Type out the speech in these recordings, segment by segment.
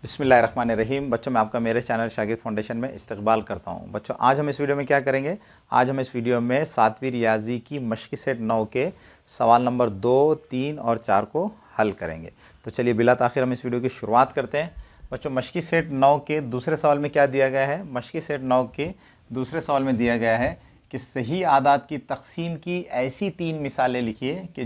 बिस्मिल्लाहिर्रहमानिर्रहीम। बच्चों, मैं आपका मेरे चैनल शागिद फाउंडेशन में इस्तकबाल करता हूं। बच्चों, आज हम इस वीडियो में क्या करेंगे? आज हम इस वीडियो में 7वीं रियाजी की मश्की सेट 9 के सवाल नंबर 2, 3 और 4 को हल करेंगे। तो चलिए बिला ताख़िर हम इस वीडियो की शुरुआत करते हैं। बच्चों, मश्की सेट 9 के दूसरे सवाल में क्या दिया गया है? मश्की सेट 9 के दूसरे सवाल में दिया गया है कि सही आदात की तकसीम की ऐसी 3 मिसालें लिखिए कि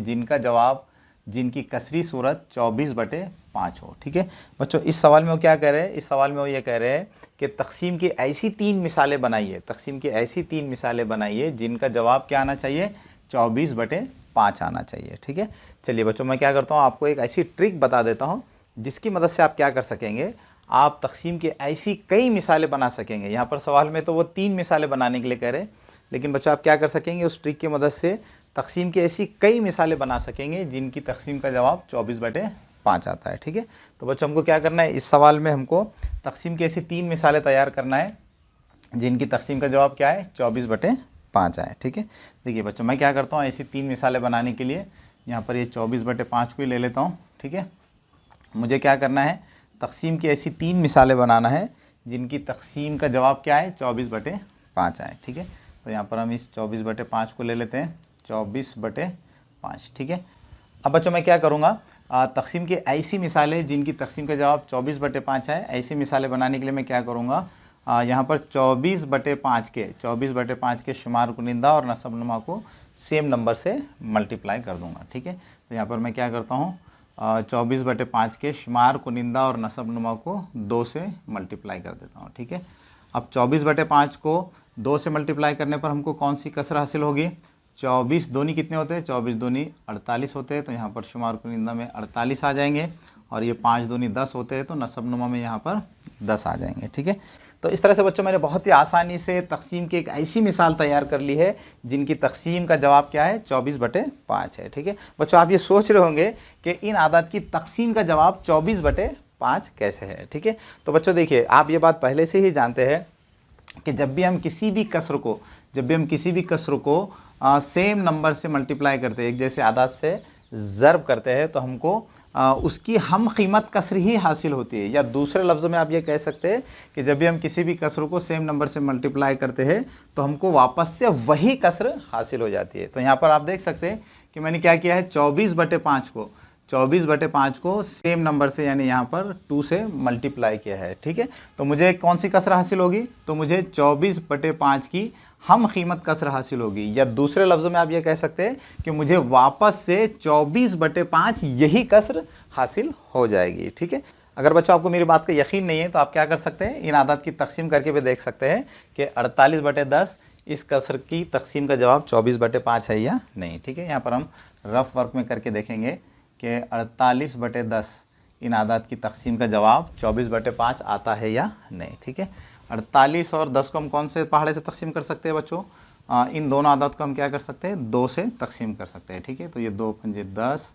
जिनकी कसरी सूरत 24/5 हो। ठीक है बच्चों, इस सवाल में वो क्या कह रहे हैं? इस सवाल में वो ये कह रहे हैं कि तकसीम की ऐसी 3 मिसालें बनाइए, तकसीम की ऐसी 3 मिसालें बनाइए जिनका जवाब क्या आना चाहिए? 24/5 आना चाहिए। ठीक है, चलिए बच्चों, मैं क्या करता हूँ, आपको एक ऐसी ट्रिक बता देता हूँ जिसकी मदद से आप क्या कर सकेंगे, आप तकसीम की ऐसी कई मिसालें बना सकेंगे। यहाँ पर सवाल में तो वो 3 मिसालें बनाने के लिए कह रहे हैं, लेकिन बच्चों आप क्या कर सकेंगे, उस ट्रिक की मदद से तकसीम की ऐसी कई मिसालें बना सकेंगे जिनकी तकसीम का जवाब 24/5 आता है। ठीक है, तो बच्चों हमको क्या करना है, इस सवाल में हमको तकसीम की ऐसी 3 मिसालें तैयार करना है जिनकी तकसीम का जवाब क्या है? 24/5 आए। ठीक है, देखिए बच्चों, मैं क्या करता हूँ, ऐसी 3 मिसालें बनाने के लिए यहाँ पर ये 24/5 को ही ले लेता हूँ। ठीक है, मुझे क्या करना है, तकसीम की ऐसी 3 मिसालें बनाना है जिनकी तकसीम का जवाब क्या है? 24/5 आए। ठीक है, तो यहाँ पर हम इस 24/5 को ले लेते हैं, 24/5। ठीक है, अब बच्चों मैं क्या करूँगा, तकसीम की ऐसी मिसालें जिनकी तकसीम का जवाब 24/5 है, ऐसी मिसालें बनाने के लिए मैं क्या करूँगा, यहाँ पर 24/5 के शुमार कुनिंदा और नसबनुमा को सेम नंबर से मल्टीप्लाई कर दूँगा। ठीक है, तो यहाँ पर मैं क्या करता हूँ, 24/5 के शुमार कुनिंदा और नसबनुमा को 2 से मल्टीप्लाई कर देता हूँ। ठीक है, अब 24/5 को 2 से मल्टीप्लाई करने पर हमको कौन सी कसर हासिल होगी? 24 दूनी कितने होते हैं? 24 दूनी 48 होते हैं, तो यहाँ पर शुमार कुनिंदा में 48 आ जाएंगे, और ये 5 दूनी 10 होते हैं, तो नसबनुमा में यहाँ पर 10 आ जाएंगे। ठीक है, तो इस तरह से बच्चों मैंने बहुत ही आसानी से तकसीम की एक ऐसी मिसाल तैयार कर ली है जिनकी तकसीम का जवाब क्या है? 24/5 है। ठीक है बच्चों, आप ये सोच रहे होंगे कि इन आदात की तकसीम का जवाब 24/5 कैसे है। ठीक है, तो बच्चों देखिए, आप ये बात पहले से ही जानते हैं कि जब भी हम किसी भी कसर को सेम नंबर से मल्टीप्लाई करते हैं, एक जैसे आदात से ज़र्ब करते हैं, तो हमको उसकी हम कीमत कसर ही हासिल होती है। या दूसरे लफ्ज़ों में आप ये कह सकते हैं कि जब भी हम किसी भी कसर को सेम नंबर से मल्टीप्लाई करते हैं तो हमको वापस से वही कसर हासिल हो जाती है। तो यहाँ पर आप देख सकते हैं कि मैंने क्या किया है, 24/5 को सेम नंबर से यानी यहाँ पर 2 से मल्टीप्लाई किया है। ठीक है, तो मुझे कौन सी कसर हासिल होगी? तो मुझे 24/5 की हम कीमत कसर हासिल होगी। या दूसरे लफ्ज़ों में आप ये कह सकते हैं कि मुझे वापस से 24/5 यही कसर हासिल हो जाएगी। ठीक है, अगर बच्चों आपको मेरी बात का यकीन नहीं है तो आप क्या कर सकते हैं, इन आदात की तकसीम करके भी देख सकते हैं कि 48/10 इस कसर की तकसीम का जवाब 24/5 है या नहीं। ठीक है, यहाँ पर हम रफ वर्क में करके देखेंगे कि 48/10 इन आदात की तकसीम का जवाब 24/5 आता है या नहीं। ठीक है, 48 और 10 को हम कौन से पहाड़े से तकसीम कर सकते हैं बच्चों? इन दोनों आदात को हम क्या कर सकते हैं? 2 से तकसीम कर सकते हैं। ठीक है, तो ये 2 पंजे 10,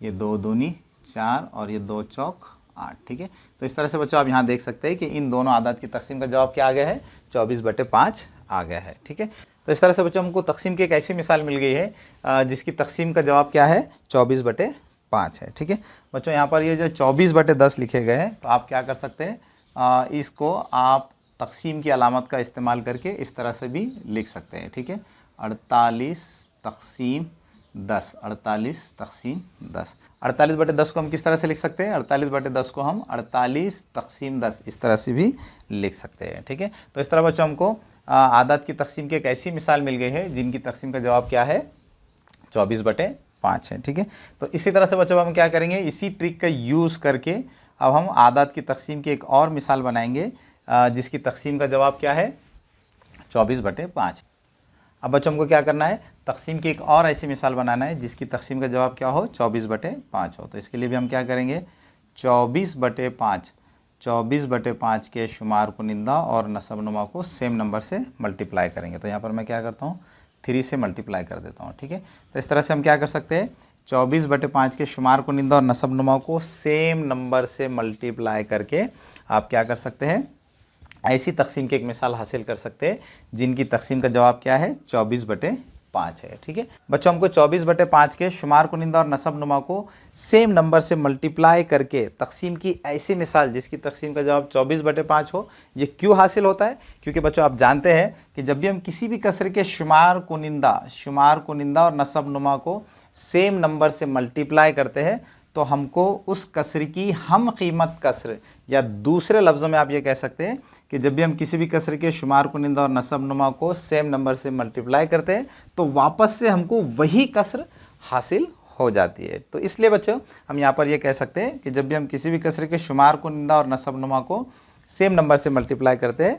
ये 2 दूनी 4 और ये 2 चौक 8। ठीक है, तो इस तरह से बच्चों आप यहाँ देख सकते हैं कि इन दोनों आदात की तकसीम का जवाब क्या आ गया है? 24/5 आ गया है। ठीक है, तो इस तरह से बच्चों हमको तकसीम की एक ऐसी मिसाल मिल गई है जिसकी तकसीम का जवाब क्या है? 24/5 है। ठीक है बच्चों, यहाँ पर ये जो 24/10 लिखे गए हैं, तो आप क्या कर सकते हैं, इसको आप तकसीम की अलामत का इस्तेमाल करके इस तरह से भी लिख सकते हैं। ठीक है, 48/10 48/10 को हम किस तरह से लिख सकते हैं? 48/10 को हम 48/10 इस तरह से भी लिख सकते हैं। ठीक है, तो इस तरह बच्चों हमको आदात की तकसीम की एक ऐसी मिसाल मिल गई है जिनकी तकसीम का जवाब क्या है? 24/5 है। ठीक है, तो इसी तरह से बच्चों हम क्या करेंगे, इसी ट्रिक का यूज़ करके अब हम आदात की तकसीम की एक और मिसाल बनाएंगे जिसकी तकसीम का जवाब क्या है? 24/5। अब बच्चों हमको क्या करना है, तकसीम की एक और ऐसी मिसाल बनाना है जिसकी तकसीम का जवाब क्या हो? 24/5 हो। तो इसके लिए भी हम क्या करेंगे, 24/5 के शुमार कुनिंदा और नसबनुमा को सेम नंबर से मल्टीप्लाई करेंगे। तो यहाँ पर मैं क्या करता हूँ, 3 से मल्टीप्लाई कर देता हूँ। ठीक है, तो इस तरह से हम क्या कर सकते हैं, 24/5 के शुमार कुनिंदा और नसबनुमा को सेम नंबर से मल्टीप्लाई करके आप क्या कर सकते हैं, ऐसी तकसीम की एक मिसाल हासिल कर सकते हैं जिनकी तकसीम का जवाब क्या है? 24/5 5 है। ठीक है बच्चों, हमको 24/5 के शुमार कुनिंदा और नसब नुमा को सेम नंबर से मल्टीप्लाई करके तकसीम की ऐसी मिसाल जिसकी तकसीम का जवाब 24/5 हो, ये क्यों हासिल होता है? क्योंकि बच्चों आप जानते हैं कि जब भी हम किसी भी कसर के शुमार कुनिंदा और नसब नुमा को सेम नंबर से मल्टीप्लाई करते हैं तो हमको उस कसर की हम कीमत कसर, या दूसरे लफ्ज़ों में आप ये कह सकते हैं कि जब भी हम किसी भी कसर के शुमार कुनिंदा और नसब नुमा को सेम नंबर से मल्टीप्लाई करते हैं तो वापस से हमको वही कसर हासिल हो जाती है। तो इसलिए बच्चों हम यहाँ पर ये कह सकते हैं कि जब भी हम किसी भी कसर के शुमार कुनिंदा और नसब नुमा को सेम नंबर से मल्टीप्लाई करते हैं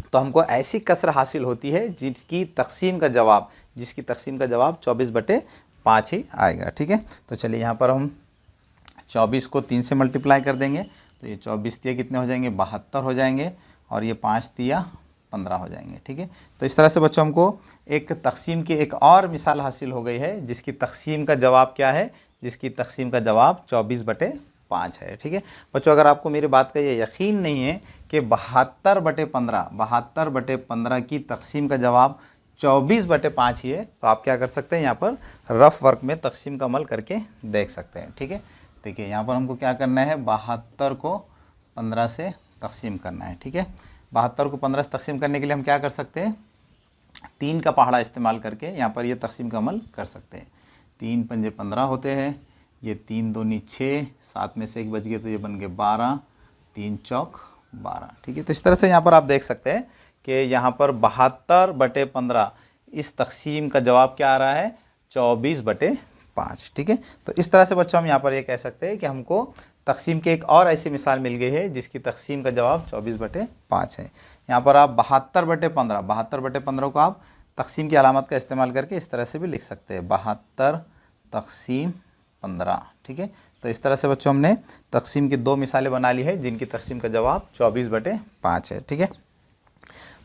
तो हमको ऐसी कसर हासिल होती है जिसकी तकसीम का जवाब 24/5 ही आएगा। ठीक है, तो चलिए यहाँ पर हम 24 को 3 से मल्टीप्लाई कर देंगे तो ये 24 तिया कितने हो जाएंगे, 72 हो जाएंगे, और ये 5 तिया 15 हो जाएंगे। ठीक है, तो इस तरह से बच्चों हमको एक तकसीम की एक और मिसाल हासिल हो गई है जिसकी तकसीम का जवाब क्या है, जिसकी तकसीम का जवाब 24/5 है। ठीक है बच्चों, अगर आपको मेरी बात का ये यकीन नहीं है कि 72/15 की तकसीम का जवाब 24/5 ही है तो आप क्या कर सकते हैं, यहाँ पर रफ वर्क में तकसीम का अमल करके देख सकते हैं। ठीक है, देखिए यहाँ पर हमको क्या करना है, 72 को 15 से तकसीम करना है। ठीक है, 72 को 15 से तकसीम करने के लिए हम क्या कर सकते हैं, 3 का पहाड़ा इस्तेमाल करके यहाँ पर ये तकसीम का अमल कर सकते हैं। 3 पंजे 15 होते हैं, ये 3 दूनी 6, 7 में से 1 बच गए तो ये बन गए 12, 3 चौक 12। ठीक है, तो इस तरह से यहाँ पर आप देख सकते हैं कि यहाँ पर 72/15 इस तकसीम का जवाब क्या आ रहा है, 24/5। ठीक है, तो इस तरह से बच्चों हम यहाँ पर ये कह सकते हैं कि हमको तकसीम की एक और ऐसी मिसाल मिल गई है जिसकी तकसीम का जवाब 24/5 है। यहाँ पर आप 72/15 को आप तकसीम की अलामत का इस्तेमाल करके इस तरह से भी लिख सकते हैं, 72 तकसीम 15। ठीक है, तो इस तरह से बच्चों हमने तकसीम की 2 मिसालें बना ली है जिनकी तकसीम का जवाब 24/5 है। ठीक है,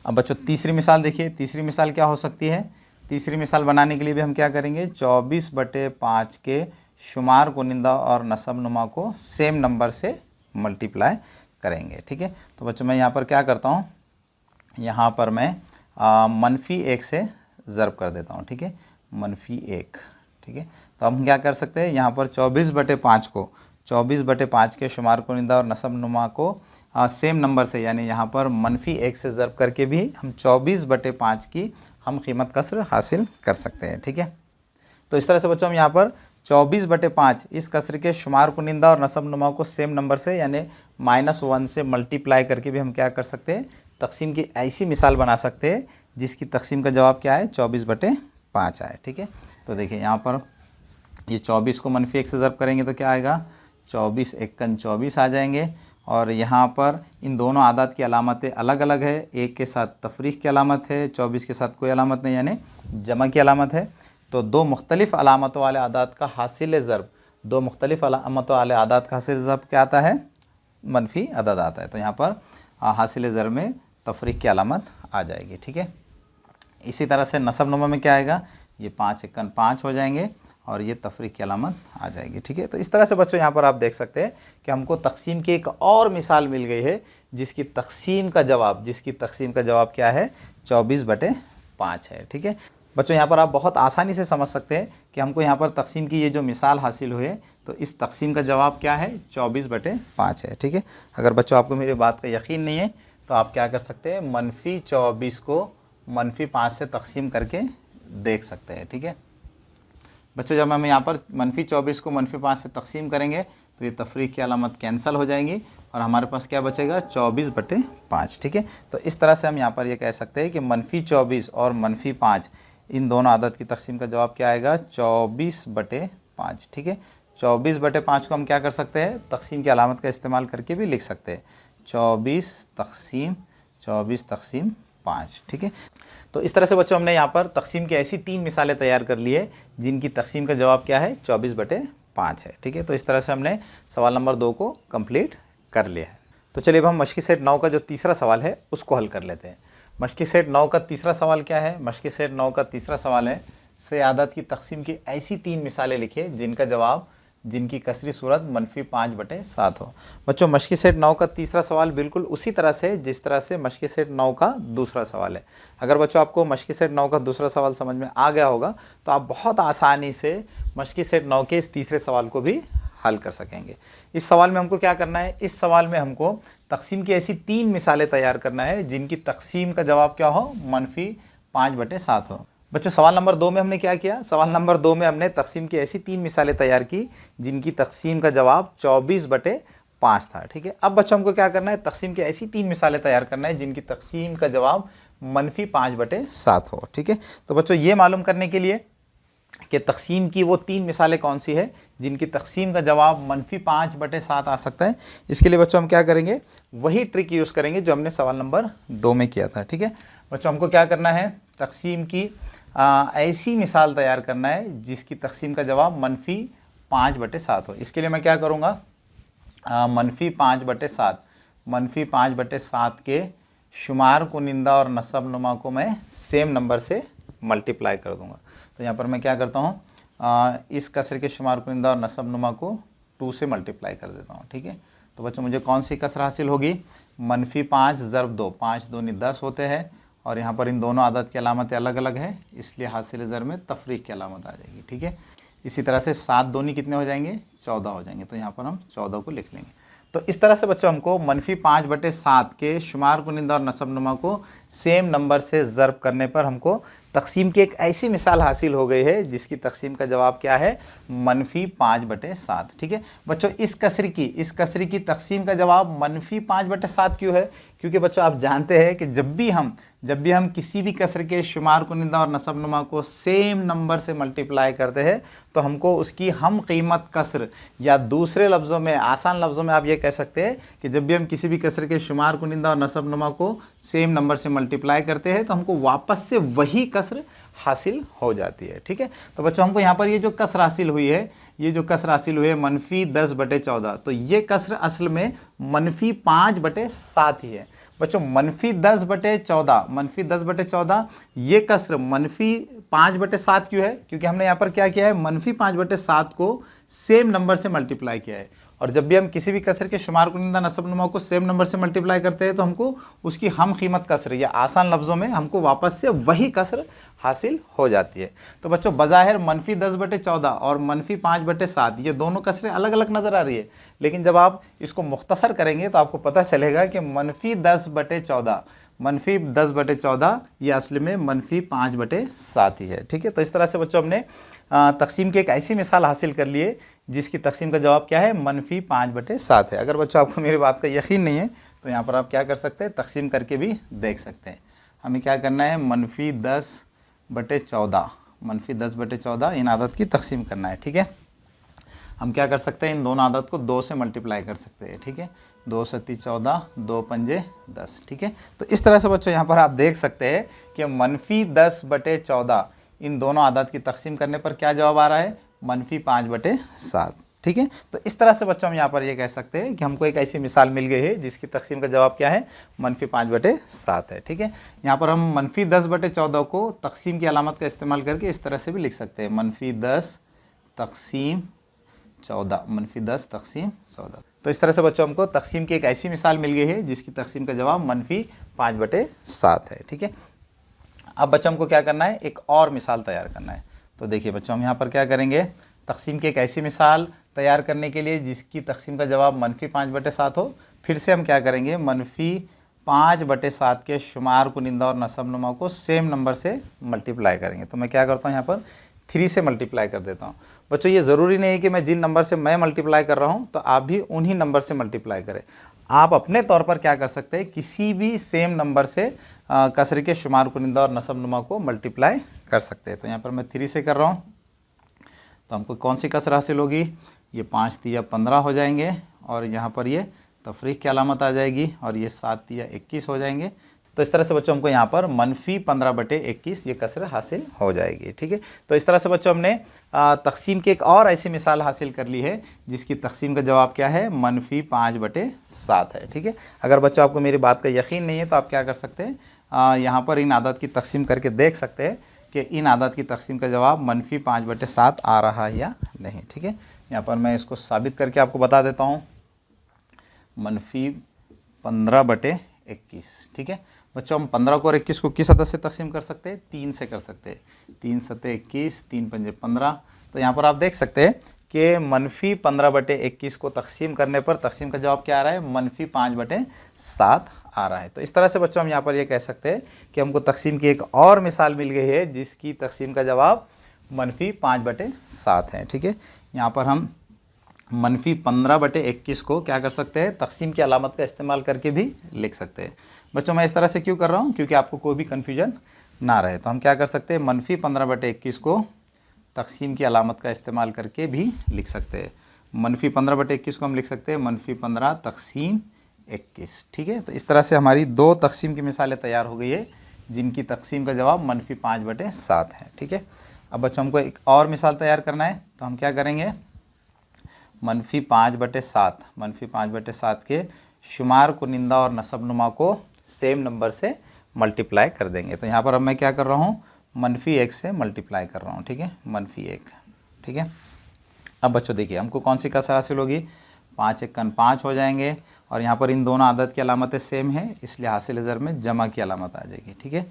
अब बच्चों तीसरी मिसाल देखिए, तीसरी मिसाल क्या हो सकती है। तीसरी मिसाल बनाने के लिए भी हम क्या करेंगे, 24/5 के शुमार कुनिंदा और नसब नुमा को सेम नंबर से मल्टीप्लाई करेंगे। ठीक है, तो बच्चों मैं यहाँ पर क्या करता हूँ, यहाँ पर मैं -1 से ज़र्ब कर देता हूँ। ठीक है, -1। ठीक है, तो हम क्या कर सकते हैं, यहाँ पर 24/5 को 24/5 के शुमार कुनिंदा और नसब नुमा को सेम नंबर से, यानी यहाँ पर -1 से ज़र्ब करके भी हम 24/5 की हम कीमत कसर हासिल कर सकते हैं। ठीक है, तो इस तरह से बच्चों हम यहाँ पर 24/5 इस कसर के शुमार कुनिंदा और नसब नुमा को सेम नंबर से यानी -1 से मल्टीप्लाई करके भी हम क्या कर सकते हैं, तकसीम की ऐसी मिसाल बना सकते हैं जिसकी तकसीम का जवाब क्या है, 24/5 आए। ठीक है, तो देखिए यहाँ पर ये 24 को -1 से ज़र्ब करेंगे तो क्या आएगा, 24 एकन 24 आ जाएंगे, और यहाँ पर इन दोनों आदात की अलामतें अलग अलग है, एक के साथ तफरीक की अलामत है, 24 के साथ कोई अलामत नहीं यानी जमा की अलामत है। तो 2 मुख्तलिफ़ अलामतों वाले आदात का हासिल ज़र्ब, 2 मुख्तलिफ़ अलामतों वाले आदात का हासिल ज़र्ब क्या आता है, मनफी अदद आता है। तो यहाँ पर हासिल ज़र्ब में तफरीक की अलामत आ जाएगी। ठीक है, इसी तरह से नसब नुमा में क्या आएगा, ये 5 एकन 5 हो जाएंगे और ये तफरीक की अलामत आ जाएगी। ठीक है, तो इस तरह से बच्चों यहाँ पर आप देख सकते हैं कि हमको तकसीम की एक और मिसाल मिल गई है जिसकी तकसीम का जवाब क्या है, 24/5 है। ठीक है बच्चों, यहाँ पर आप बहुत आसानी से समझ सकते हैं कि हमको यहाँ पर तकसीम की ये जो मिसाल हासिल हुई है तो इस तकसीम का जवाब क्या है, 24/5 है। ठीक है, अगर बच्चों आपको मेरी बात का यकीन नहीं है तो आप क्या कर सकते हैं, -24 को -5 से तकसीम करके देख सकते हैं। ठीक है बच्चों, जब हम यहाँ पर -24 को -5 से तकसीम करेंगे तो ये तफरीक की अलामत कैंसिल हो जाएंगी और हमारे पास क्या बचेगा, 24/5। ठीक है, तो इस तरह से हम यहाँ पर ये कह सकते हैं कि -24 और -5 इन दोनों आदत की तकसीम का जवाब क्या आएगा, 24/5। ठीक है, 24/5 को हम क्या कर सकते हैं, तकसीम की अलामत का इस्तेमाल करके भी लिख सकते हैं, 24 तकसीम 5। ठीक है, तो इस तरह से बच्चों हमने यहाँ पर तकसीम की ऐसी 3 मिसालें तैयार कर ली है जिनकी तकसीम का जवाब क्या है, 24/5 है। ठीक है, तो इस तरह से हमने सवाल नंबर 2 को कंप्लीट कर लिया है। तो चलिए अब हम मशक़ी सेट 9 का जो तीसरा सवाल है उसको हल कर लेते हैं। मशक़ी सेट 9 का तीसरा सवाल क्या है, मशक़ी सेट 9 का तीसरा सवाल है से आदत की तकसीम की ऐसी 3 मिसालें लिखिए जिनका जवाब जिनकी कसरी सूरत -5/7 हो। बच्चों मशकी सेट 9 का तीसरा सवाल बिल्कुल उसी तरह से जिस तरह से मशकी सेट 9 का दूसरा सवाल है। अगर बच्चों आपको मशकी सेट 9 का दूसरा सवाल समझ में आ गया होगा तो आप बहुत आसानी से मशकी सेट 9 के इस तीसरे सवाल को भी हल कर सकेंगे। इस सवाल में हमको क्या करना है, इस सवाल में हमको तकसीम की ऐसी 3 मिसालें तैयार करना है जिनकी तकसीम का जवाब क्या हो, -5/7 हो। बच्चों सवाल नंबर 2 में हमने क्या किया, सवाल नंबर 2 में हमने तकसीम की ऐसी 3 मिसालें तैयार की जिनकी तकसीम का जवाब 24/5 था। ठीक है, अब बच्चों हमको क्या करना है, तकसीम की ऐसी 3 मिसालें तैयार करना है जिनकी तकसीम का जवाब -5/7 हो। ठीक है, तो बच्चों ये मालूम करने के लिए कि तकसीम की वो 3 मिसालें कौन सी है जिनकी तकसीम का जवाब -5/7 आ सकता है, इसके लिए बच्चों हम क्या करेंगे, वही ट्रिक यूज़ करेंगे जो हमने सवाल नंबर 2 में किया था। ठीक है बच्चों, हमको क्या करना है, तकसीम की ऐसी मिसाल तैयार करना है जिसकी तकसीम का जवाब -5/7 हो। इसके लिए मैं क्या करूँगा, -5/7 के शुमार कुनिंदा और नसब नुमा को मैं सेम नंबर से मल्टीप्लाई कर दूंगा। तो यहाँ पर मैं क्या करता हूँ, इस कसर के शुमार कुनिंदा और नसब नुमा को 2 से मल्टीप्लाई कर देता हूँ। ठीक है, तो बच्चों मुझे कौन सी कसर हासिल होगी, -5 ज़रब 2, 5 दूनी 10 होते हैं और यहाँ पर इन दोनों आदत की अलामतें अलग अलग है, इसलिए हासिल ज़र में तफरीक की अलामत आ जाएगी। ठीक है, इसी तरह से 7 दूनी कितने हो जाएंगे, 14 हो जाएंगे, तो यहाँ पर हम 14 को लिख लेंगे। तो इस तरह से बच्चों हमको -5/7 के शुमार कुनिंदा और नसब नुमा को सेम नंबर से ज़र्ब करने पर हमको तकसीम की एक ऐसी मिसाल हासिल हो गई है जिसकी तकसीम का जवाब क्या है, -5/7। ठीक है बच्चों, इस कसरी की तकसीम का जवाब -5/7 क्यों है, क्योंकि बच्चों आप जानते हैं कि जब भी हम किसी भी कसर के शुमार कुनिंदा और नसब नुमा को सेम नंबर से मल्टीप्लाई करते हैं तो हमको उसकी हम कीमत कसर, या दूसरे लफ्ज़ों में, आसान लफ्ज़ों में आप ये कह सकते हैं कि जब भी हम किसी भी कसर के शुमार कुनिंदा और नसब नुमा को सेम नंबर से मल्टीप्लाई करते हैं तो हमको वापस से वही कसर हासिल हो जाती है। ठीक है, तो बच्चों हमको यहाँ पर ये जो कसर हासिल हुई है, -10/14, तो ये कसर असल में -5/7 ही है। बच्चों -10/14 ये कसर -5/7 क्यों है, क्योंकि हमने यहाँ पर क्या किया है, -5/7 को सेम नंबर से मल्टीप्लाई किया है। और जब भी हम किसी भी कसर के शुमार कुनिंदा नसब नुमा को सेम नंबर से मल्टीप्लाई करते हैं तो हमको उसकी हम कीमत कसर, या आसान लफ्ज़ों में हमको वापस से वही कसर हासिल हो जाती है। तो बच्चों बज़ाहिर -10/14 और -5/7 ये दोनों कसरें अलग अलग नज़र आ रही है, लेकिन जब आप इसको मुख्तसर करेंगे तो आपको पता चलेगा कि -10/14 ये असल में -5/7 ही है। ठीक है, तो इस तरह से बच्चों हमने तकसीम की एक ऐसी मिसाल हासिल कर ली है जिसकी तकसीम का जवाब क्या है, -5/7 है। अगर बच्चों आपको मेरी बात का यकीन नहीं है तो यहाँ पर आप क्या कर सकते हैं, तकसीम करके भी देख सकते हैं। हमें क्या करना है, -10/14 इन आदत की तकसीम करना है। ठीक है, हम क्या कर सकते हैं, इन दोनों आदत को 2 से मल्टीप्लाई कर सकते हैं। ठीक है, 2 सत्ती 14, 2 पंजे 10। ठीक है, तो इस तरह से बच्चों यहाँ पर आप देख सकते हैं कि -10/14 इन दोनों आदत की तकसीम करने पर क्या जवाब आ रहा है, -5/7। ठीक है, तो इस तरह से बच्चों हम यहाँ पर ये कह सकते हैं कि हमको एक ऐसी मिसाल मिल गई है जिसकी तकसीम का जवाब क्या है, -5/7 है। ठीक है, यहाँ पर हम -10/14 को तकसीम की अलामत का इस्तेमाल करके इस तरह से भी लिख सकते हैं, -10 तकसीम 14। तो इस तरह से बच्चों हमको तकसीम की एक ऐसी मिसाल मिल गई है जिसकी तकसीम का जवाब -5/7 है। ठीक है, अब बच्चों हमको क्या करना है, एक और मिसाल तैयार करना है। तो देखिए बच्चों, हम यहाँ पर क्या करेंगे, तकसीम की एक ऐसी मिसाल तैयार करने के लिए जिसकी तकसीम का जवाब -5/7 हो, फिर से हम क्या करेंगे, -5/7 के शुमार कुनिंदा और नसब नुमा को सेम नंबर से मल्टीप्लाई करेंगे। तो मैं क्या करता हूँ, यहाँ पर 3 से मल्टीप्लाई कर देता हूँ। बच्चों ये ज़रूरी नहीं है कि मैं जिन नंबर से मैं मल्टीप्लाई कर रहा हूँ तो आप भी उन्हीं नंबर से मल्टीप्लाई करें। आप अपने तौर पर क्या कर सकते हैं, किसी भी सेम नंबर से कसर के शुमार कुनिंदा और नसब नुमा को मल्टीप्लाई कर सकते हैं। तो यहाँ पर मैं 3 से कर रहा हूँ, तो हमको कौन सी कसर हासिल होगी, ये 5 तिया 15 हो जाएंगे और यहाँ पर ये तफरीक की अलामत आ जाएगी और ये 7 तिया 21 हो जाएंगे। तो इस तरह से बच्चों हमको यहाँ पर -15/21 ये कसर हासिल हो जाएगी। ठीक है, तो इस तरह से बच्चों हमने तकसीम की एक और ऐसी मिसाल हासिल कर ली है जिसकी तकसीम का जवाब क्या है, -5/7 है। ठीक है, अगर बच्चों आपको मेरी बात का यकीन नहीं है तो आप क्या कर सकते हैं, यहाँ पर इन आदत की तकसीम करके देख सकते हैं कि इन आदत की तकसीम का जवाब -5/7 आ रहा है या नहीं। ठीक है, यहाँ पर मैं इसको साबित करके आपको बता देता हूँ। -15/21, ठीक है बच्चों। हम 15 को और 21 को किस अदद से तकसीम कर सकते हैं? 3 से कर सकते हैं। 3 सत्ते 21, 3 पंजे 15। तो यहाँ पर आप देख सकते हैं कि -15/21 को तकसीम करने पर तकसीम का जवाब क्या आ रहा है? -5/7 आ रहा है। तो इस तरह से बच्चों हम यहाँ पर ये कह सकते हैं कि हमको तकसीम की एक और मिसाल मिल गई है जिसकी तकसीम का जवाब -5/7 है, ठीक है। यहाँ पर हम -15/21 को क्या कर सकते हैं? तकसीम की अलामत का इस्तेमाल करके भी लिख सकते हैं। बच्चों मैं इस तरह से क्यों कर रहा हूँ? क्योंकि आपको कोई भी कन्फ्यूजन ना रहे। तो हम क्या कर सकते हैं? -15/21 को तकसीम की अलामत का इस्तेमाल करके भी लिख सकते हैं। -15/21 को हम लिख सकते हैं -15 तकसीम 21, ठीक है। तो इस तरह से हमारी 2 तकसीम की मिसालें तैयार हो गई है जिनकी तकसीम का जवाब -5/7 है, ठीक है। अब बच्चों हमको एक और मिसाल तैयार करना है, तो हम क्या करेंगे? -5/7 के शुमार कुनिंदा और नसबनुमा को सेम नंबर से मल्टीप्लाई कर देंगे। तो यहाँ पर अब मैं क्या कर रहा हूँ? -1 से मल्टीप्लाई कर रहा हूँ, ठीक है, -1, ठीक है। अब बच्चों देखिए हमको कौन सी कसर हासिल होगी? 5 एकन 5 हो जाएंगे और यहाँ पर इन दोनों आदत की अलामतें सेम है, इसलिए हासिल ज़र में जमा की अलामत आ जाएगी, ठीक है।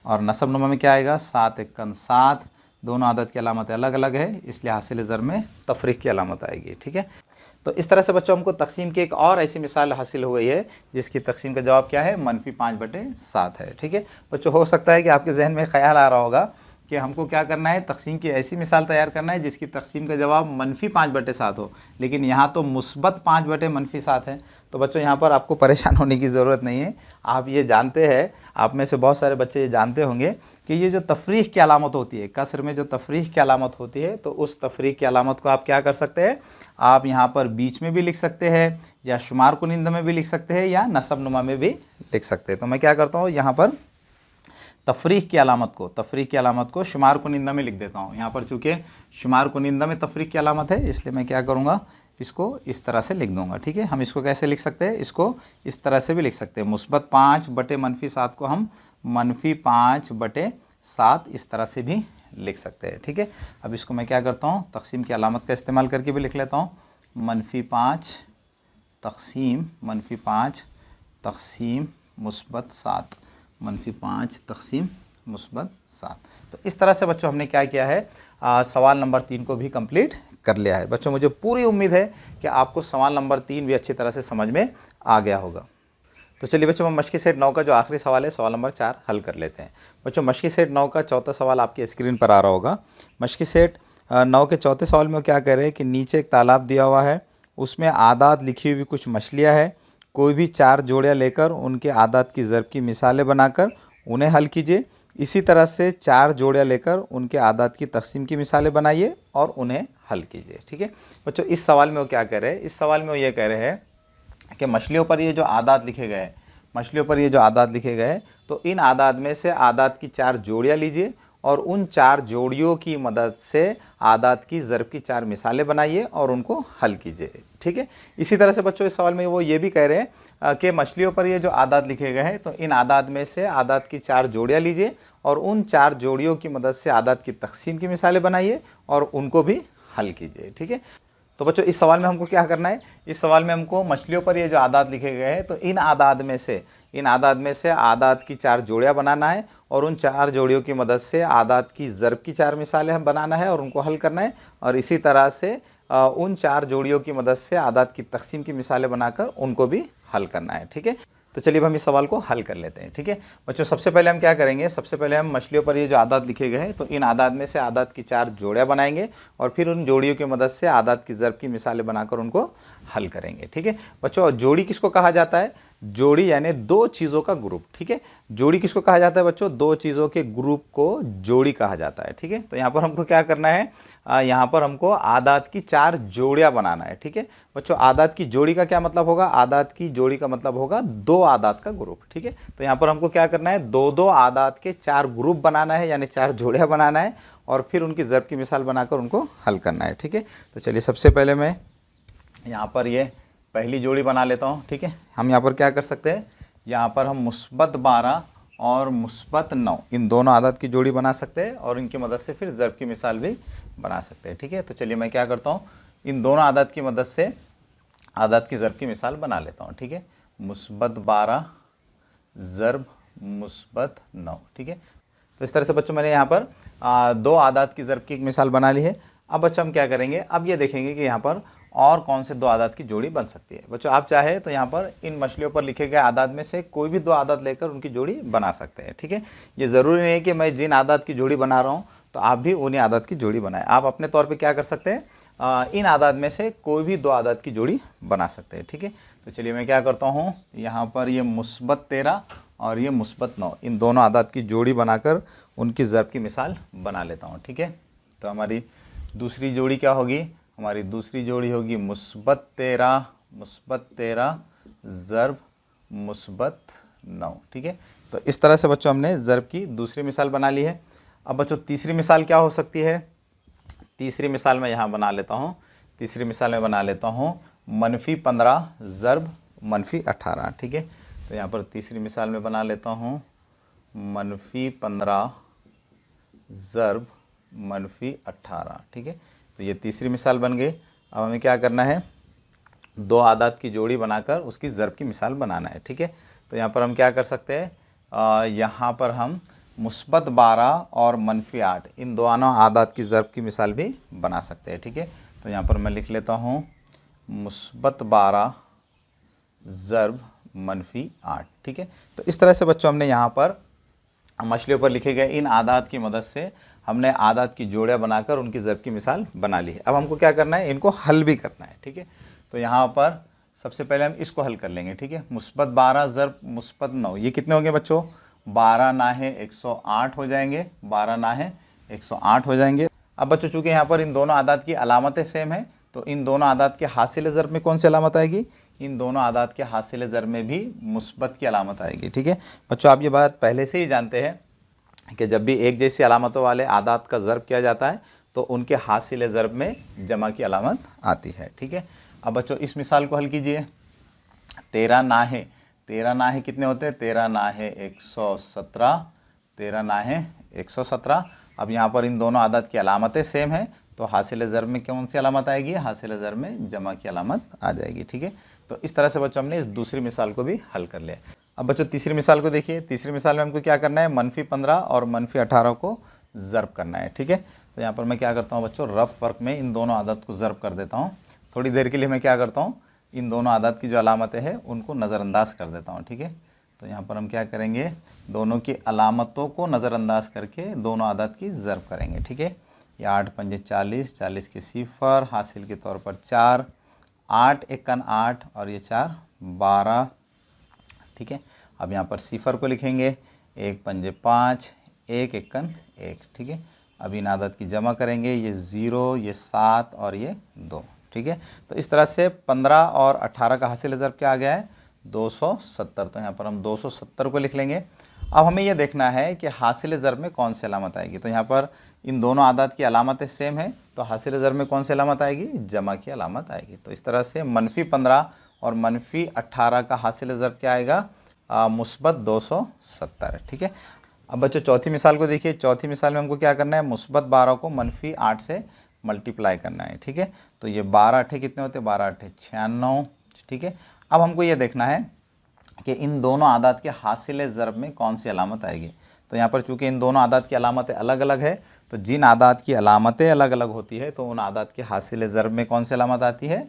और नसबनुमा में क्या आएगा? 7 एकन 7, दोनों आदत की अलामतें अलग अलग है, इसलिए हासिल ज़र में तफरीक की अलामत आएगी, ठीक है। तो इस तरह से बच्चों हमको तकसीम की एक और ऐसी मिसाल हासिल हो गई है जिसकी तकसीम का जवाब क्या है? -5/7 है, ठीक है बच्चों। हो सकता है कि आपके जहन में ख्याल आ रहा होगा कि हमको क्या करना है? तकसीम की ऐसी मिसाल तैयार करना है जिसकी तकसीम का जवाब -5/7 हो, लेकिन यहाँ तो मुस्बत 5/-7 है। तो बच्चों यहाँ पर आपको परेशान होने की ज़रूरत नहीं है। आप ये जानते हैं, आप में से बहुत सारे बच्चे ये जानते होंगे कि ये जो तफरीक की अलामत होती है, कसर में जो तफरीक की अलामत होती है, तो उस तफरीक की अलामत को आप क्या कर सकते हैं? आप यहाँ पर बीच में भी लिख सकते हैं, या शुमार कुनिंदा में भी लिख सकते हैं, या नसबनुमा में भी लिख सकते हैं। तो मैं क्या करता हूँ? यहाँ पर तफरीक की अलामत को शुमार कुनिंदा में लिख देता हूँ। यहाँ पर चूँकि शुमार कुनिंदा में तफरीक की अलामत है, इसलिए मैं क्या करूँगा? इसको इस तरह से लिख दूंगा, ठीक है। हम इसको कैसे लिख सकते हैं? इसको इस तरह से भी लिख सकते हैं। मुस्बत 5/-7 को हम -5/7 इस तरह से भी लिख सकते हैं, ठीक है। अब इसको मैं क्या करता हूँ? तकसीम की अलामत का इस्तेमाल करके भी लिख लेता हूँ। -5 तकसीम मुस्बत 7, -5 तकसीम मुस्बत 7। तो इस तरह से बच्चों हमने क्या किया है? सवाल नंबर 3 को भी कंप्लीट कर लिया है। बच्चों मुझे पूरी उम्मीद है कि आपको सवाल नंबर 3 भी अच्छी तरह से समझ में आ गया होगा। तो चलिए बच्चों हम मशकी सेट 9 का जो आखिरी सवाल है, सवाल नंबर 4 हल कर लेते हैं। बच्चों मशकी सेट 9 का चौथा सवाल आपकी स्क्रीन पर आ रहा होगा। मशकी सेट 9 के चौथे सवाल में वो क्या कह रहे हैं कि नीचे एक तालाब दिया हुआ है, उसमें आदात लिखी हुई कुछ मछलियाँ हैं, कोई भी 4 जोड़ियाँ लेकर उनके आदात की ज़रब की मिसालें बनाकर उन्हें हल कीजिए। इसी तरह से 4 जोड़ियाँ लेकर उनके आदात की तकसीम की मिसालें बनाइए और उन्हें हल कीजिए, ठीक है बच्चों। इस सवाल में वो क्या कह रहे हैं? इस सवाल में वो ये कह रहे हैं कि मछलियों पर ये जो आदात लिखे गए हैं, तो इन आदात में से आदात की 4 जोड़ियाँ लीजिए और उन 4 जोड़ियों की मदद से आदात की ज़रब की 4 मिसालें बनाइए और उनको हल कीजिए, ठीक है। इसी तरह से बच्चों इस सवाल में वो ये भी कह रहे हैं कि मछलियों पर ये जो आदात लिखे गए हैं, तो इन आदात में से आदात की 4 जोड़ियाँ लीजिए और उन 4 जोड़ियों की मदद से आदात की तकसीम की मिसालें बनाइए और उनको भी हल कीजिए, ठीक है। तो बच्चों इस सवाल में हमको क्या करना है? इस सवाल में हमको मछलियों पर ये जो आदात लिखे गए हैं, तो इन आदात में से आदात की 4 जोड़ियाँ बनाना है और उन 4 जोड़ियों की मदद से आदात की ज़रब की 4 मिसालें हम बनाना है और उनको हल करना है। और इसी तरह से उन 4 जोड़ियों की मदद से आदात की तकसीम की मिसालें बनाकर उनको भी हल करना है, ठीक है। तो चलिए हम इस सवाल को हल कर लेते हैं, ठीक है बच्चों। सबसे पहले हम क्या करेंगे? सबसे पहले हम मछलियों पर ये जो आदात लिखे गए हैं, तो इन आदात में से आदात की 4 जोड़ियाँ बनाएंगे और फिर उन जोड़ियों की मदद से आदात की ज़रब की मिसालें बनाकर उनको हल करेंगे, ठीक है बच्चों। जोड़ी किसको कहा जाता है? जोड़ी यानी 2 चीज़ों का ग्रुप, ठीक है। जोड़ी किसको कहा जाता है बच्चों? 2 चीज़ों के ग्रुप को जोड़ी कहा जाता है, ठीक है। तो यहाँ पर हमको क्या करना है? यहाँ पर हमको आदात की 4 जोड़ियाँ बनाना है, ठीक है बच्चों। आदात की जोड़ी का क्या मतलब होगा? आदात की जोड़ी का मतलब होगा 2 आदात का ग्रुप, ठीक है। तो यहाँ पर हमको क्या करना है? 2-2 आदात के 4 ग्रुप बनाना है, यानी 4 जोड़ियाँ बनाना है और फिर उनकी ज़रब की मिसाल बनाकर उनको हल करना है, ठीक है। तो चलिए सबसे पहले मैं यहाँ पर ये पहली जोड़ी बना लेता हूँ, ठीक है। हम यहाँ पर क्या कर सकते हैं? यहाँ पर हम मुस्बत 12 और मुस्बत 9 इन दोनों आदत की जोड़ी बना सकते हैं और इनकी मदद से फिर ज़रब की मिसाल भी बना सकते हैं, ठीक है। तो चलिए मैं क्या करता हूँ? इन दोनों आदात की मदद से आदात की ज़र्ब की मिसाल बना लेता हूँ। ठीक है, मुस्बत 12 ज़र्ब मुस्बत 9। ठीक है, तो इस तरह से बच्चों मैंने यहाँ पर दो आदात की ज़र्ब की एक मिसाल बना ली है। अब बच्चों हम क्या करेंगे, अब ये देखेंगे कि यहाँ पर और कौन से दो आदात की जोड़ी बन सकती है। बच्चों आप चाहे तो यहाँ पर इन मछलियों पर लिखे गए आदात में से कोई भी दो आदात लेकर उनकी जोड़ी बना सकते हैं। ठीक है, ये ज़रूरी नहीं है कि मैं जिन आदात की जोड़ी बना रहा हूँ तो आप भी उन्हीं आदात की जोड़ी बनाएं। आप अपने तौर पे क्या कर सकते हैं, इन आदात में से कोई भी दो आदात की जोड़ी बना सकते हैं। ठीक है, तो चलिए मैं क्या करता हूँ, यहाँ पर ये मुस्बत 13 और ये मुस्बत 9, इन दोनों आदात की जोड़ी बनाकर उनकी ज़र्ब की मिसाल बना लेता हूँ। ठीक है, तो हमारी दूसरी जोड़ी क्या होगी, हमारी दूसरी जोड़ी होगी मुस्बत 13 ज़र्ब मुस्बत 9। ठीक है, तो इस तरह से बच्चों हमने ज़र्ब की दूसरी मिसाल बना ली है। अब बच्चों तीसरी मिसाल क्या हो सकती है, तीसरी मिसाल मैं यहाँ बना लेता हूँ। तीसरी मिसाल में बना लेता हूँ -15 ज़र्ब -18। ठीक है, तो यहाँ पर तीसरी मिसाल में बना लेता हूँ -15 ज़र्ब -18। ठीक है, तो ये तीसरी मिसाल बन गई। अब हमें क्या करना है, दो आदात की जोड़ी बनाकर उसकी ज़र्ब की मिसाल बनाना है। ठीक है, तो यहाँ पर हम क्या कर सकते हैं, यहाँ पर हम मुस्बत 12 और -8 इन दोनों आदात की ज़र्ब की मिसाल भी बना सकते हैं। ठीक है, तो यहाँ पर मैं लिख लेता हूँ मुस्बत 12 ज़र्ब -8। ठीक है, तो इस तरह से बच्चों हमने यहाँ पर मछलियों पर लिखे गए इन आदात की मदद से हमने आदात की जोड़ियाँ बनाकर उनकी ज़र्ब की मिसाल बना ली है। अब हमको क्या करना है, इनको हल भी करना है। ठीक है, तो यहाँ पर सबसे पहले हम इसको हल कर लेंगे। ठीक है, मुस्बत 12 ज़र्ब मुस्बत 9, ये कितने होंगे बच्चों, 12 ना है 108 हो जाएंगे, 12 ना है 108 हो जाएंगे। अब बच्चों चूँकि यहाँ पर इन दोनों आदात की अलामतें सेम है, तो इन दोनों आदात के हासिल ज़र्ब में कौन सी अलामत आएगी, इन दोनों आदात के हासिल ज़र्ब में भी मुस्बत की अलामत आएगी। ठीक है बच्चों, आप ये बात पहले से ही जानते हैं कि जब भी एक जैसी अलामतों वाले आदात का ज़र्ब किया जाता है तो उनके हासिल ज़र्ब में जमा की अलामत आती है। ठीक है, अब बच्चों इस मिसाल को हल कीजिए। 13 ना है कितने होते हैं, 13 ना है 117, 13 ना है 117। अब यहाँ पर इन दोनों आदात की अलामतें सेम हैं, तो हासिल ज़र्ब में कौन सी अलामत आएगी, हासिल ज़र्ब में जमा की अलामत आ जाएगी। ठीक है, तो इस तरह से बच्चों हमने इस दूसरी मिसाल को भी हल कर लिया। अब बच्चों तीसरी मिसाल को देखिए। तीसरी मिसाल में हमको क्या करना है, -15 और -18 को ज़र्ब करना है। ठीक है, तो यहाँ पर मैं क्या करता हूँ बच्चों, रफ वर्क में इन दोनों आदात को ज़र्ब कर देता हूँ। थोड़ी देर के लिए मैं क्या करता हूँ, इन दोनों आदात की जो अलामतें हैं उनको नज़रअंदाज कर देता हूँ। ठीक है, तो यहाँ पर हम क्या करेंगे, दोनों की अलामतों को नज़रअंदाज करके दोनों आदात की ज़र्ब करेंगे। ठीक है, ये 8 पंजे 40, 40 के सिफर, हासिल के तौर पर 4, 8 एकन 8 और ये 4 12। ठीक है, अब यहाँ पर सिफर को लिखेंगे, 1 पंजे 5, 1 एकन 1। ठीक है, अब इन आदत की जमा करेंगे, ये 0, ये 7 और ये 2। ठीक है, तो इस तरह से 15 और 18 का हासिल ज़र्ब क्या आ गया है, 270। तो यहाँ पर हम 270 को लिख लेंगे। अब हमें यह देखना है कि हासिल ज़र्ब में कौन सी अलामत आएगी। तो यहाँ पर इन दोनों आदात की अलामतें सेम है, तो हासिल ज़र्ब में कौन सी अलामत आएगी, जमा की अलामत आएगी। तो इस तरह से -15 और -18 का हासिल ज़र्ब क्या आएगा, मुस्बत 270। ठीक है, अब बच्चों चौथी मिसाल को देखिए। चौथी मिसाल में हमको क्या करना है, मुस्बत 12 को -8 से मल्टीप्लाई करना है। ठीक है, तो ये 12 अट्ठे कितने होते हैं, 12 अट्ठे 96। ठीक है, अब हमको ये देखना है कि इन दोनों आदात के हासिल ज़र्ब में कौन सी अलामत आएगी। तो यहाँ पर चूँकि इन दोनों आदात की अलामतें अलग अलग है, तो जिन आदात की अलामतें अलग अलग होती है तो उन आदात के हासिल ज़र्ब में कौन सी अलामत आती है,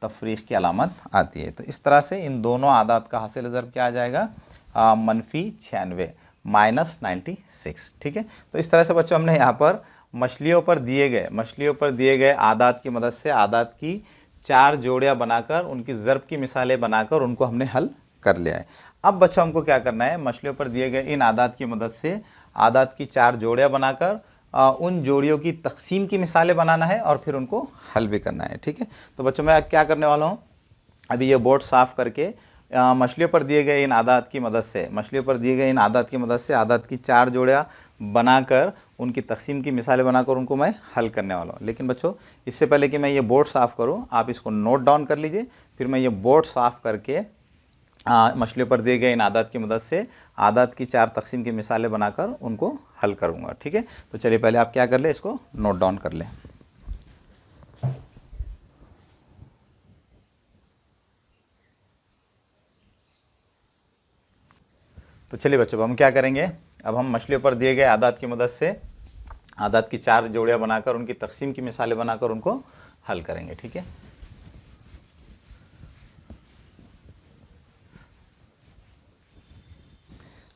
तफरीक़ की अलामत आती है। तो इस तरह से इन दोनों आदात का हासिल ज़र्ब क्या आ जाएगा, -96 -96। ठीक है, तो इस तरह से बच्चों हमने यहाँ पर मछलियों पर दिए गए आदात की मदद से आदात की 4 जोड़ियाँ बनाकर उनकी ज़र्ब की मिसालें बनाकर उनको हमने हल कर लिया है। अब बच्चों हमको क्या करना है, मछलियों पर दिए गए इन आदात की मदद से आदात की 4 जोड़ियाँ बनाकर उन जोड़ियों की तकसीम की मिसालें बनाना है और फिर उनको हल भी करना है। ठीक है, तो बच्चों मैं क्या करने वाला हूँ, अभी ये बोर्ड साफ़ करके मछलियों पर दिए गए इन आदात की मदद से आदात की 4 जोड़ियाँ बनाकर उनकी तकसीम की मिसालें बनाकर उनको मैं हल करने वाला हूँ। लेकिन बच्चों इससे पहले कि मैं ये बोर्ड साफ़ करूँ, आप इसको नोट डाउन कर लीजिए, फिर मैं ये बोर्ड साफ़ करके मछलियों पर दिए गए इन आदात की मदद से आदात की 4 तकसीम की मिसालें बनाकर उनको हल करूँगा। ठीक है, तो चलिए पहले आप क्या कर लें, इसको नोट डाउन कर लें। तो चलिए बच्चों, अब हम क्या करेंगे, अब हम मछलियों पर दिए गए आदात की मदद से आदात की 4 जोड़ियाँ बनाकर उनकी तकसीम की मिसालें बनाकर उनको हल करेंगे। ठीक है,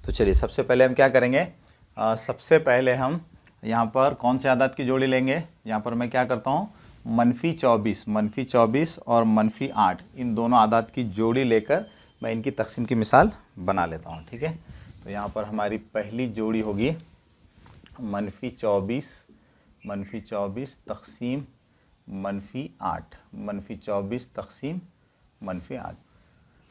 तो चलिए सबसे पहले हम क्या करेंगे, सबसे पहले हम यहाँ पर कौन से आदात की जोड़ी लेंगे। यहाँ पर मैं क्या करता हूँ, -24 और -8 इन दोनों आदात की जोड़ी लेकर मैं इनकी तकसीम की मिसाल बना लेता हूँ। ठीक है, तो यहाँ पर हमारी पहली जोड़ी होगी -24 तकसीम -8, -24 तकसीम -8।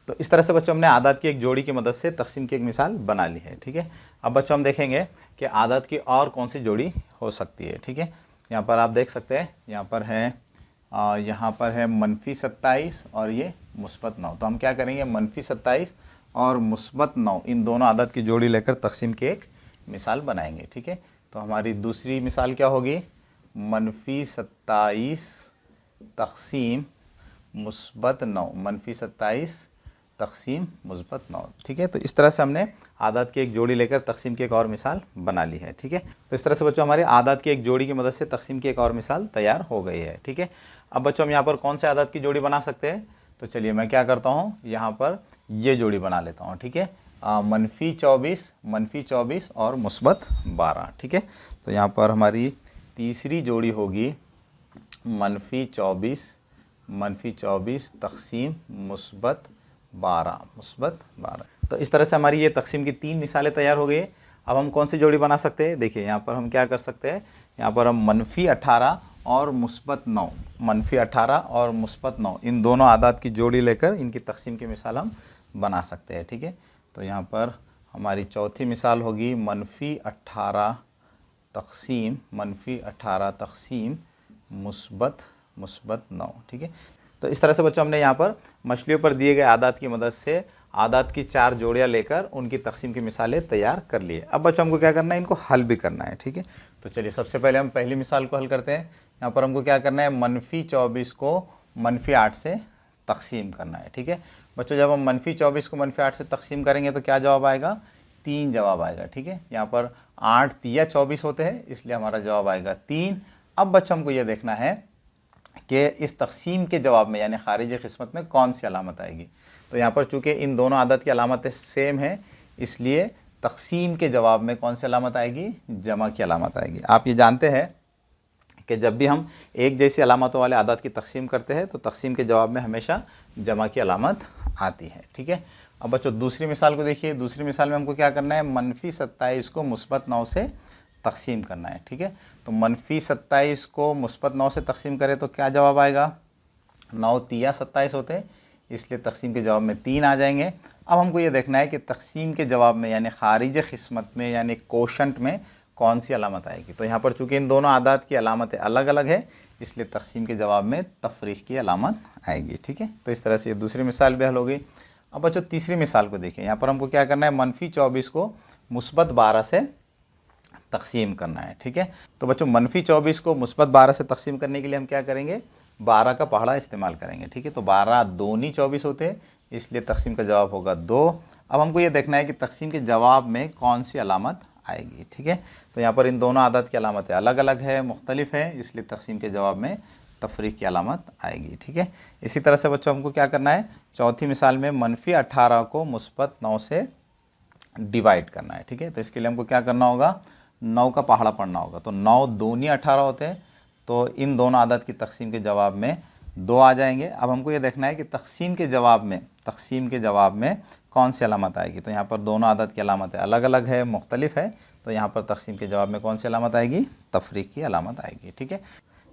तो इस तरह से बच्चों हमने आदात की एक जोड़ी की मदद से तकसीम की एक मिसाल बना ली है। ठीक है, अब बच्चों हम देखेंगे कि आदात की और कौन सी जोड़ी हो सकती है। ठीक है, यहाँ पर आप देख सकते हैं, यहाँ पर है -27 और ये -9। तो हम क्या करेंगे, -27 और -9 इन दोनों आदात की जोड़ी लेकर तकसीम की एक मिसाल बनाएंगे। ठीक है, तो हमारी दूसरी मिसाल क्या होगी, -27 तकसीम -9, -27 तकसीम -9। ठीक है, तो इस तरह से हमने आदात की एक जोड़ी लेकर तकसीम की एक और मिसाल बना ली है। ठीक है, तो इस तरह से बच्चों हमारे आदात की एक जोड़ी की मदद से तकसीम की एक और मिसाल तैयार हो गई है। ठीक है, अब बच्चों हम यहाँ पर कौन से आदात की जोड़ी बना सकते हैं, तो चलिए मैं क्या करता हूँ, यहाँ पर ये जोड़ी बना लेता हूँ। ठीक है, -24 और -12। ठीक है, तो यहाँ पर हमारी तीसरी जोड़ी होगी -24 तकसीम -12। तो इस तरह से हमारी ये तकसीम की 3 मिसालें तैयार हो गई। अब हम कौन सी जोड़ी बना सकते हैं, देखिए यहाँ पर हम क्या कर सकते हैं, यहाँ पर हम -18 और -9, -18 और -9 इन दोनों आदात की जोड़ी लेकर इनकी तकसीम की मिसाल हम बना सकते हैं। ठीक है, तो यहाँ पर हमारी चौथी मिसाल होगी -18 तकसीम -9। ठीक है, तो इस तरह से बच्चों हमने यहाँ पर मछलियों पर दिए गए आदात की मदद से आदात की 4 जोड़ियाँ लेकर उनकी तकसीम की मिसालें तैयार कर लिए। अब बच्चों हमको क्या करना है, इनको हल भी करना है। ठीक है, तो चलिए सबसे पहले हम पहली मिसाल को हल करते हैं। यहाँ पर हमको क्या करना है, -24 को -8 से तकसीम करना है। ठीक है बच्चों, जब हम -24 को -8 से तकसीम करेंगे तो क्या जवाब आएगा, 3 जवाब आएगा। ठीक है, यहाँ पर 8 तिया 24 होते हैं, इसलिए हमारा जवाब आएगा 3। अब बच्चों हमको ये देखना है कि इस तकसीम के जवाब में यानी खारिज किस्मत में कौन सी अलामत आएगी। तो यहाँ पर चूँकि इन दोनों आदत की अलामतें सेम है, इसलिए तकसीम के जवाब में कौन सी अलामत आएगी, जमा की अलामत आएगी। आप ये जानते हैं कि जब भी हम एक जैसी अलामतों वाले आदत की तकसीम करते हैं तो तकसीम के जवाब में हमेशा जमा की अलामत आती है। ठीक है, अब बच्चों दूसरी मिसाल को देखिए। दूसरी मिसाल में हमको क्या करना है, -27 को -9 से तकसीम करना है। ठीक है, तो -27 को -9 से तकसीम करें तो क्या जवाब आएगा, 9 तिया 27 होते हैं, इसलिए तकसीम के जवाब में 3 आ जाएंगे। अब हमको ये देखना है कि तकसीम के जवाब में यानी खारिज किस्मत में यानी कोशंट में कौन सी अलामत आएगी। तो यहाँ पर चूँकि इन दोनों आदात की अलामतें अलग अलग है, इसलिए तकसीम के जवाब में तफरीक की अलामत आएगी। ठीक है, तो इस तरह से ये दूसरी मिसाल भी हल हो गई। अब बच्चों तीसरी मिसाल को देखिए। यहाँ पर हमको क्या करना है, -24 को -12 से तकसीम करना है। ठीक है, तो बच्चों -24 को -12 से तकसीम करने के लिए हम क्या करेंगे, 12 का पहाड़ा इस्तेमाल करेंगे। ठीक है, तो 12 दूनी 24 होते हैं, इसलिए तकसीम का जवाब होगा 2। अब हमको ये देखना है कि तकसीम के जवाब में कौन सी अलामत आएगी। ठीक है, तो यहाँ पर इन दोनों आदत की अलामतें अलग अलग है, मुख्तलिफ है, इसलिए तकसीम के जवाब में तफरीक की अलामत आएगी। ठीक है, इसी तरह से बच्चों हमको क्या करना है, चौथी मिसाल में -18 को -9 से डिवाइड करना है। ठीक है, तो इसके लिए हमको क्या करना होगा, 9 का पहाड़ा पढ़ना होगा। तो 9 दूनी 18 होते हैं, तो इन दोनों आदत की तकसीम के जवाब में 2 आ जाएंगे। अब हमको ये देखना है कि तकसीम के जवाब में कौन सी अलामत आएगी। तो यहाँ पर दोनों आदत की अलामतें अलग अलग है, मुख्तलिफ है, तो यहाँ पर तकसीम के जवाब में कौन सी अलामत आएगी, तफरीक की अलामत आएगी। ठीक है,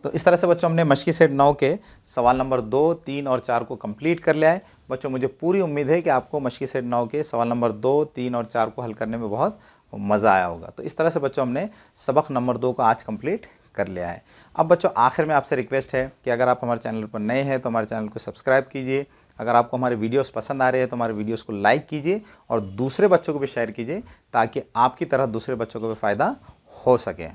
तो इस तरह से बच्चों हमने मशकी सेट 9 के सवाल नंबर 2, 3 और 4 को कंप्लीट कर लिया है। बच्चों मुझे पूरी उम्मीद है कि आपको मशकी सेट 9 के सवाल नंबर 2, 3 और 4 को हल करने में बहुत मज़ा आया होगा। तो इस तरह से बच्चों हमने सबक नंबर 2 को आज कंप्लीट कर लिया है। अब बच्चों आखिर में आपसे रिक्वेस्ट है कि अगर आप हमारे चैनल पर नए हैं तो हमारे चैनल को सब्सक्राइब कीजिए। अगर आपको हमारे वीडियोस पसंद आ रहे हैं तो हमारे वीडियोस को लाइक कीजिए और दूसरे बच्चों को भी शेयर कीजिए, ताकि आपकी तरह दूसरे बच्चों को भी फ़ायदा हो सके।